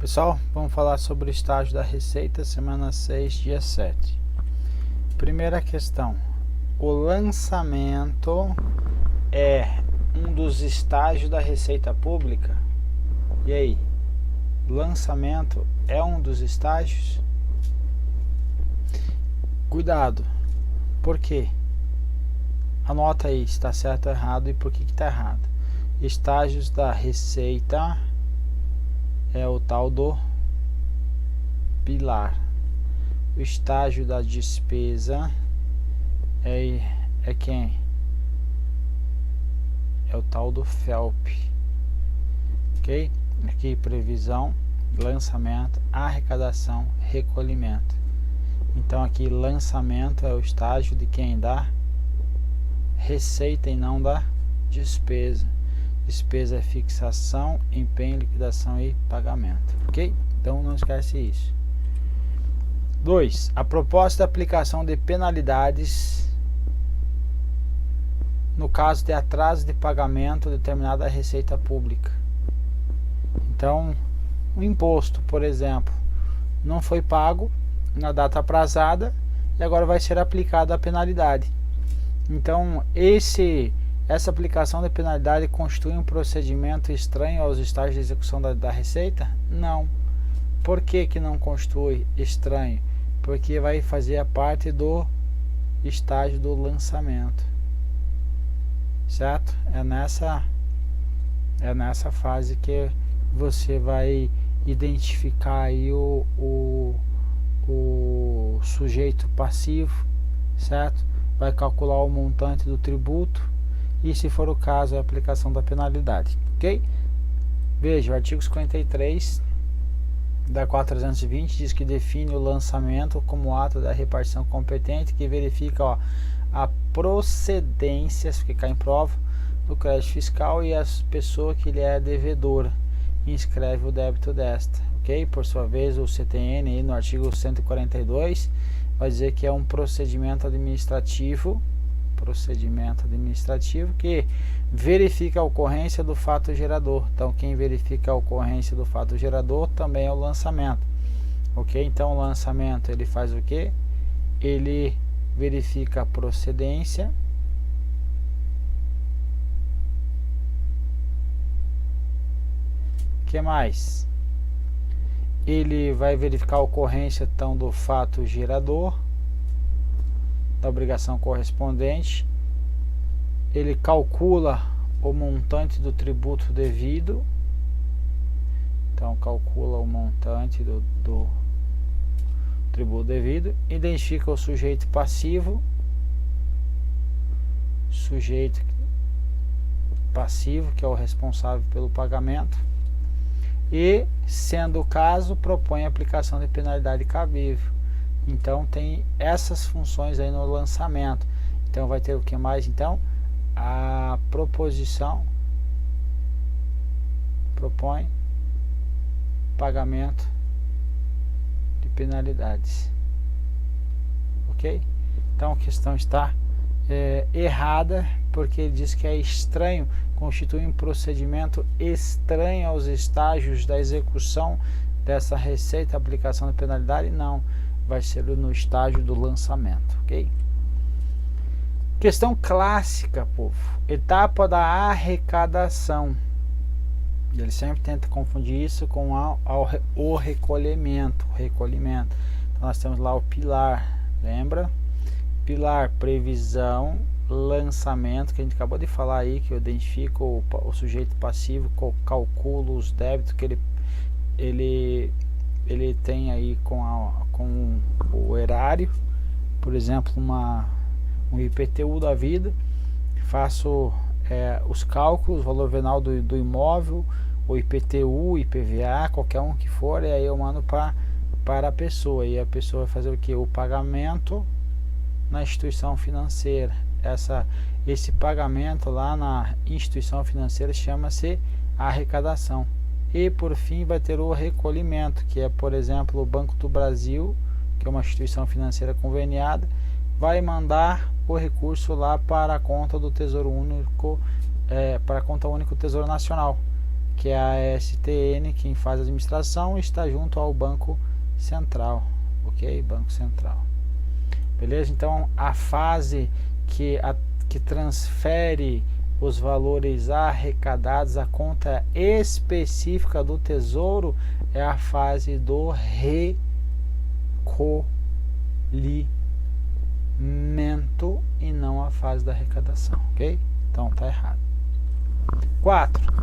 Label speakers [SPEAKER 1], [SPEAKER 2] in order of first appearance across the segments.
[SPEAKER 1] Pessoal, vamos falar sobre o estágio da receita, semana 6, dia 7. Primeira questão: o lançamento é um dos estágios da receita pública? E aí, lançamento é um dos estágios? Cuidado, por quê? Anota aí se está certo ou errado e por que está errado. Estágios da receita é o tal do pilar. O estágio da despesa é quem? É o tal do FELP. Ok? Aqui previsão, lançamento, arrecadação, recolhimento. Então aqui lançamento é o estágio de quem? Da receita e não da despesa. Despesa é fixação, empenho, liquidação e pagamento. Ok? Então não esquece isso. 2. A proposta de aplicação de penalidades no caso de atraso de pagamento determinada receita pública. Então, o imposto, por exemplo, não foi pago na data aprazada e agora vai ser aplicada a penalidade. Então, essa aplicação de penalidade constitui um procedimento estranho aos estágios de execução da receita? Não. Por que não constitui estranho? Porque vai fazer a parte do estágio do lançamento. Certo? É nessa fase que você vai identificar aí o sujeito passivo, certo? Vai calcular o montante do tributo e, se for o caso, a aplicação da penalidade, ok? Veja, o artigo 53 da 420 diz que define o lançamento como ato da repartição competente que verifica a procedência, se ficar em prova, do crédito fiscal e a pessoa que lhe é devedora e inscreve o débito desta, ok? Por sua vez, o CTN aí no artigo 142 vai dizer que é um procedimento administrativo que verifica a ocorrência do fato gerador. Então, quem verifica a ocorrência do fato gerador também é o lançamento, ok? Então, o lançamento ele faz o quê? Ele verifica a procedência, que mais? Ele vai verificar a ocorrência então do fato gerador, da obrigação correspondente. Ele calcula o montante do tributo devido. Então calcula o montante do tributo devido. Identifica o sujeito passivo. Sujeito passivo, que é o responsável pelo pagamento. E, sendo o caso, propõe a aplicação de penalidade cabível. Então tem essas funções aí no lançamento. Então vai ter o que mais? Então a proposição propõe pagamento de penalidades, ok? Então a questão está errada, porque ele diz que é estranho, constitui um procedimento estranho aos estágios da execução dessa receita, aplicação da penalidade. Não, vai ser no estágio do lançamento, ok? Questão clássica, povo. Etapa da arrecadação. Ele sempre tenta confundir isso com o recolhimento. Então nós temos lá o pilar, lembra? Pilar, previsão, lançamento, que a gente acabou de falar aí, que eu identifico o sujeito passivo, calculo os débitos que ele tem aí com o erário, por exemplo, um IPTU da vida, faço os cálculos, valor venal do imóvel, o IPTU, IPVA, qualquer um que for, e aí eu mando para a pessoa, e a pessoa vai fazer o que? O pagamento na instituição financeira. Esse pagamento lá na instituição financeira chama-se arrecadação. E por fim vai ter o recolhimento, que é, por exemplo, o Banco do Brasil, que é uma instituição financeira conveniada, vai mandar o recurso lá para a conta do Tesouro Único, para a conta única do Tesouro Nacional, que é a STN, quem faz a administração, está junto ao Banco Central, ok? Banco Central. Beleza? Então, a fase que transfere os valores arrecadados à conta específica do Tesouro é a fase do recolhimento e não a fase da arrecadação, ok? Então, tá errado. 4.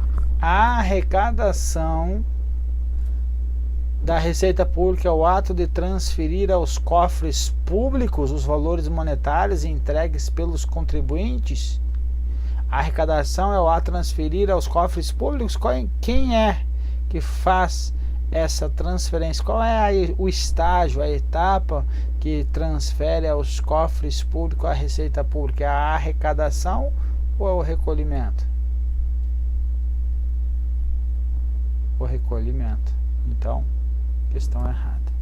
[SPEAKER 1] A arrecadação da Receita Pública é o ato de transferir aos cofres públicos os valores monetários entregues pelos contribuintes. A arrecadação é o ato de transferir aos cofres públicos. Quem é que faz essa transferência? Qual é o estágio, a etapa que transfere aos cofres públicos a Receita Pública? É a arrecadação ou é o recolhimento? O recolhimento. Então, questão errada.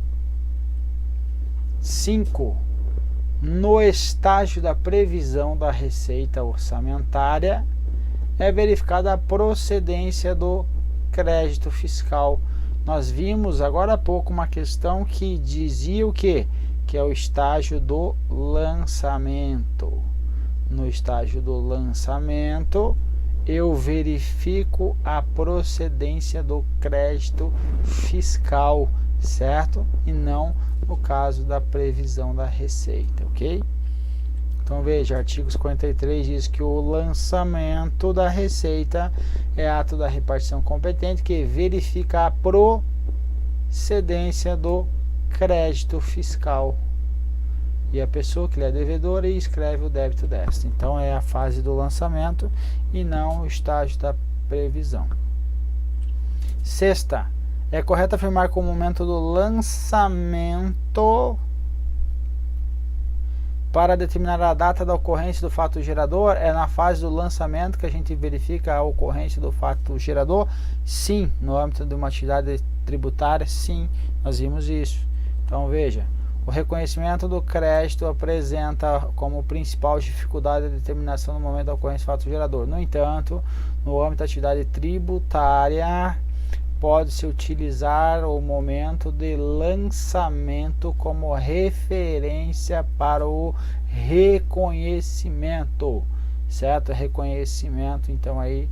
[SPEAKER 1] 5. No estágio da previsão da receita orçamentária, é verificada a procedência do crédito fiscal. Nós vimos agora há pouco uma questão que dizia o quê? Que é o estágio do lançamento. No estágio do lançamento, eu verifico a procedência do crédito fiscal, certo? E não no caso da previsão da receita, ok? Então veja, artigo 53 diz que o lançamento da receita é ato da repartição competente que verifica a procedência do crédito fiscal. E a pessoa que lhe é devedora e escreve o débito desta. Então é a fase do lançamento e não o estágio da previsão. 6. É correto afirmar que o momento do lançamento para determinar a data da ocorrência do fato gerador é na fase do lançamento que a gente verifica a ocorrência do fato gerador? Sim. No âmbito de uma atividade tributária, sim, nós vimos isso. Então veja, o reconhecimento do crédito apresenta como principal dificuldade a determinação no momento da ocorrência do fato gerador. No entanto, no âmbito da atividade tributária, pode-se utilizar o momento de lançamento como referência para o reconhecimento, certo? Reconhecimento, então, aí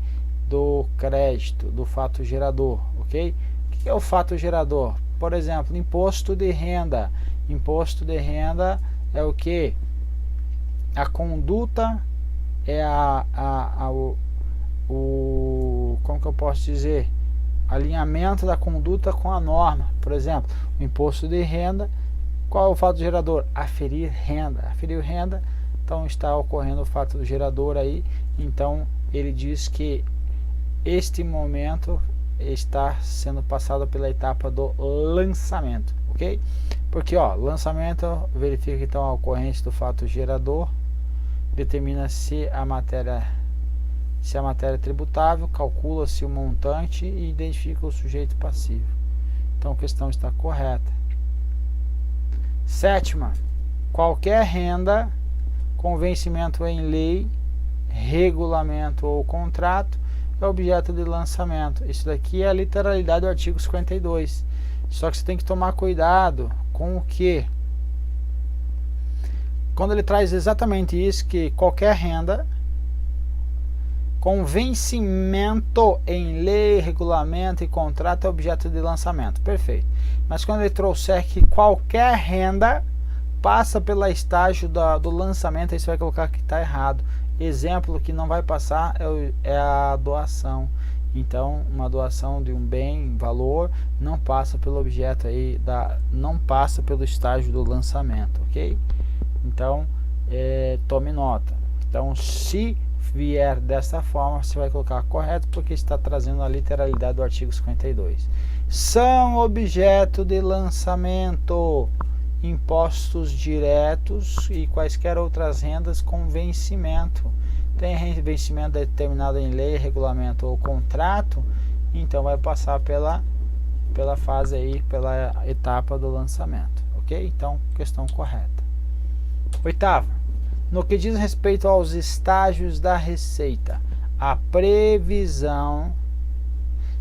[SPEAKER 1] do crédito, do fato gerador, ok? O que é o fato gerador? Por exemplo, imposto de renda. Imposto de renda é o que? A conduta é como que eu posso dizer? Alinhamento da conduta com a norma. Por exemplo, o imposto de renda, qual é o fato gerador? Aferir renda. Aferir renda, então está ocorrendo o fato gerador aí, então ele diz que este momento está sendo passado pela etapa do lançamento, ok? Porque, ó, lançamento verifica então a ocorrência do fato gerador, determina se a matéria é tributável, calcula-se o montante e identifica o sujeito passivo. Então a questão está correta. 7. Qualquer renda com vencimento em lei, regulamento ou contrato é objeto de lançamento. Isso daqui é a literalidade do artigo 52. Só que você tem que tomar cuidado com o que? Quando ele traz exatamente isso, que qualquer renda com vencimento em lei, regulamento e contrato é objeto de lançamento. Perfeito. Mas quando ele trouxer que qualquer renda passa pela estágio do lançamento, aí você vai colocar que está errado. Exemplo que não vai passar é a doação. Então, uma doação de um bem, valor, não passa pelo objeto aí, não passa pelo estágio do lançamento, ok? Então, tome nota. Então, se vier dessa forma, você vai colocar correto, porque está trazendo a literalidade do artigo 52. São objeto de lançamento impostos diretos e quaisquer outras rendas com vencimento. Tem vencimento determinado em lei, regulamento ou contrato, então vai passar pela fase aí, pela etapa do lançamento, ok? Então, questão correta. 8. No que diz respeito aos estágios da receita, a previsão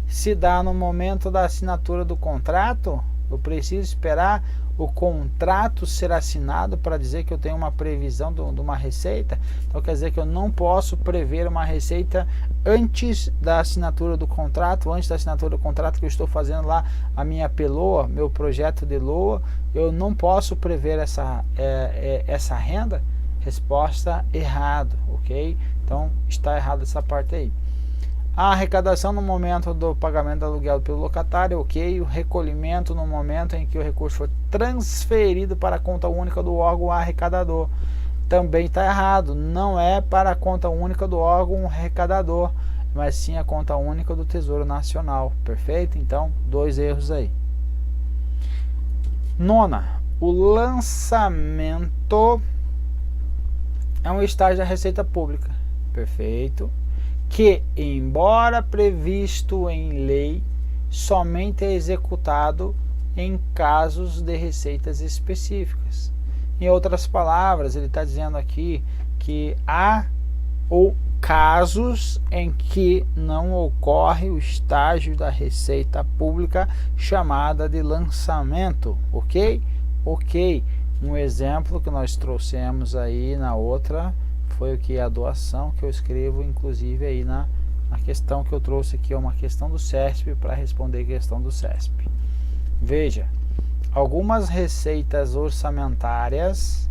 [SPEAKER 1] se dá no momento da assinatura do contrato? Eu preciso esperar o contrato ser assinado para dizer que eu tenho uma previsão de uma receita? Então quer dizer que eu não posso prever uma receita antes da assinatura do contrato, antes da assinatura do contrato que eu estou fazendo lá a minha PLOA, meu projeto de LOA, eu não posso prever essa renda? Resposta: errado, ok? Então está errado essa parte aí. A arrecadação no momento do pagamento do aluguel pelo locatário, ok. O recolhimento no momento em que o recurso for transferido para a conta única do órgão arrecadador, também está errado. Não é para a conta única do órgão arrecadador, mas sim a conta única do Tesouro Nacional. Perfeito? Então, 2 erros aí. Nona, o lançamento é um estágio da Receita Pública. Perfeito. Que, embora previsto em lei, somente é executado em casos de receitas específicas. Em outras palavras, ele está dizendo aqui que há casos em que não ocorre o estágio da Receita Pública chamada de lançamento, ok? Ok. Um exemplo que nós trouxemos aí na outra foi o que? A doação, que eu escrevo inclusive aí na questão que eu trouxe aqui, é uma questão do CESP para responder a questão do CESP. Veja, algumas receitas orçamentárias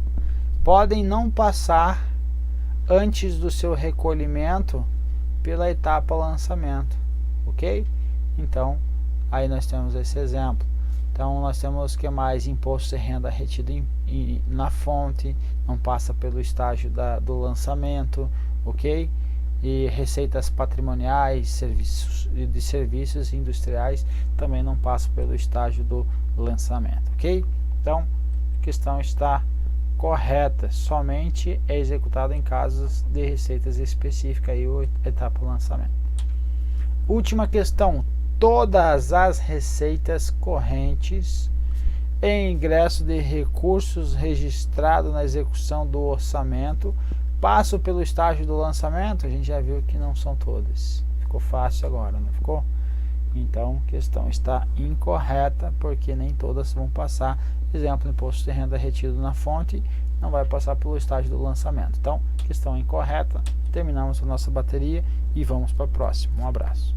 [SPEAKER 1] podem não passar antes do seu recolhimento pela etapa lançamento, ok? Então, aí nós temos esse exemplo. Então, nós temos que mais imposto de renda retido na fonte, não passa pelo estágio do lançamento, ok? E receitas patrimoniais, de serviços industriais também não passam pelo estágio do lançamento, ok? Então, a questão está correta, somente é executado em casos de receitas específicas aí, ou etapa lançamento. Última questão: todas as receitas correntes em ingresso de recursos registrado na execução do orçamento passam pelo estágio do lançamento? A gente já viu que não são todas. Ficou fácil agora, não ficou? Então, a questão está incorreta, porque nem todas vão passar. Exemplo, imposto de renda retido na fonte não vai passar pelo estágio do lançamento. Então, questão incorreta. Terminamos a nossa bateria e vamos para a próxima. Um abraço.